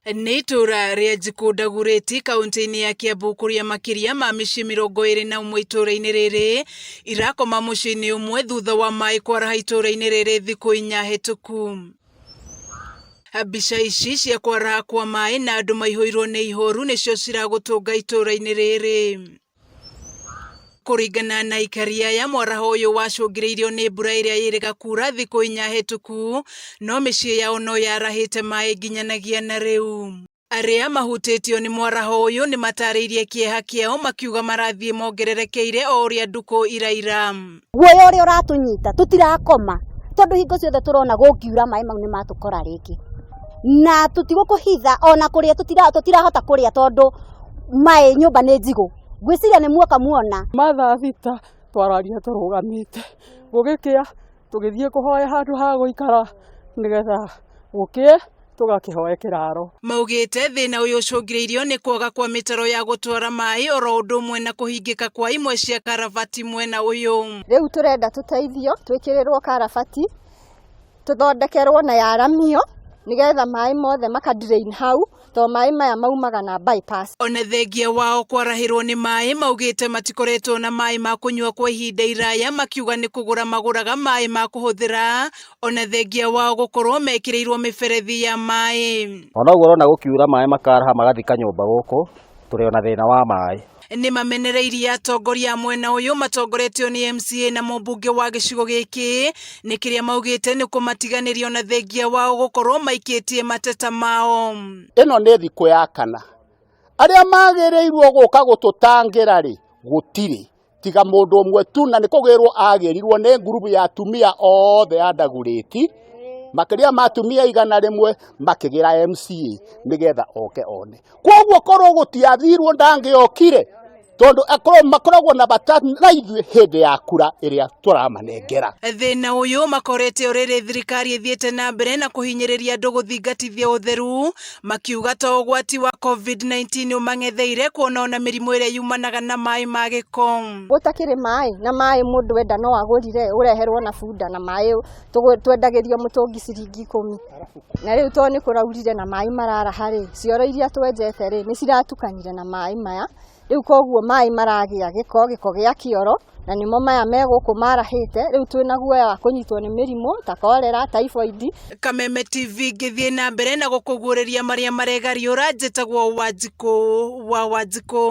Nĩ itũra rĩa Njikũ kaunti-inĩ ya Kiambu kuria makiria ma mĩciĩ 21 itũra-inĩ rĩrĩ irakoma mũciĩ-inĩ ũmwe thutha wa maĩ kwaraha itũra-inĩ rĩrĩ thikũ 4 hĩtũku. Mbica ici cia kwaraha kwa maĩ na andũ maihũirwo nĩ ihoru nĩcio ciragũtũnga itũra-inĩ rĩrĩ. Kũringana na ikaria ya mwaraho ũyũ wacũngĩrĩirio nĩ mbura ĩrĩa yĩrĩga kura thikũ 4 hĩtũku, no mĩciĩ yao no yarahĩte maĩ nginyanagia na rĩu. Arĩa mahutĩtio nĩ mwaraho ũyũ nĩ matarĩirie kĩeha kĩao makiuga marathiĩ mongererekeire o ũrĩa ndukũ iraira. Guoya ũrĩa ũratũnyita tũtirakoma tondũ hingo ciothe tũrona gũkiura maĩ mau nĩ matũkora rĩngĩ, na tũtigũkũhitha ona kũrĩa tũtirahota kũrĩa tondũ maĩ nyũmba nĩ njigũ. Gwĩciria nĩ muoka muona mathaa thita twararia tũrũgamĩte gũgĩkĩa tũgĩthiĩ kũhoya handũ ha gũikara nĩgetha gũkĩe tũgakĩhoe kĩraro. Maugĩte thĩna ũyũ ũcũngĩrĩirio nĩ kwaga kwa mĩtaro ya gũtwara maĩ oro ũndũ ũmwe na kũhingĩka kwa imwe cia karabati mwena ũyũ. Rĩu tũrenda tũteithio twĩkĩrĩrwo karabati tũthondekerwo na yaramio nĩgetha maĩ mothe makadrain hau to maĩ maya maumaga na bypass. Ona thengia wao kwarahĩrwo nĩ maĩ maugĩte matikoretwo na maĩ ma kũnyua kwa ihinda iraya, makiuga nĩ kũgũra magũraga maĩ ma kũhũthĩra, ona thengia wao gũkorwo mekĩrĩirwo mĩberethi ya maĩ. Ona ũguo ũrona gũkiura maĩ makaraha magathika nyũmba gũkũ tũrĩ ona thĩna wa maĩ. Nĩ mamenereirie atongoria mwena ũyũ matongoretio nĩ MCA na mũmbunge wa gĩcigo gĩkĩ, nĩ kĩrĩa maugĩte nĩ kũmatiganĩrio na thengia wao gũkorwo maikĩtie mateta mao. Ĩno nĩ thikũ ya kana, arĩa magĩrĩirwo gũka gũtũtangĩra rĩ gũtirĩ tiga mũndũ ũmwe tu, na nĩ kũgĩrwo agĩrirwo nĩ ngurubu ya atumia othe ya Ndagurĩti, makĩria ma atumia 100 makĩgĩra MCA nĩgetha oke one. Kwoguo korwo gũtiathirwo ndangĩokire tondũ makoragwo na bata na ithuĩ hĩndĩ ya kura ĩrĩa tũramanengera. Thĩna ũyũ makorete ũrĩrĩ thirikari ĩthiĩte na mbere na kũhinyĩrĩria andũ gũthingatithia ũtheru, makiuga ta ũgwati wa COVID-19 ũmang'etheire kuona ona mĩrimũ ĩrĩa yumanaga na maĩ ma gĩko. Gũtakĩrĩ maĩ na maĩ mũndũ wenda no agũrire ũreherwo na bunda na maĩ twendagĩrio mũtũngi ciringi 10. Na rĩu to nĩ kũraurire na maĩ mararaha rĩ, cioro iria twenjete rĩ nĩ ciratukanire na maĩ maya. Rĩu koguo maĩ maragĩa gĩko gĩa kĩoro na nĩmo maya megũkũ marahĩte. Rĩu twĩna guoya wa kũnyitwo nĩ mĩrimũ ta kolera, typhoid. Kameme TV ngĩthiĩ na mbere na gũkũguũrĩria marĩa maregariũra, njĩtagwo Wanjikũ wa Wanjikũ.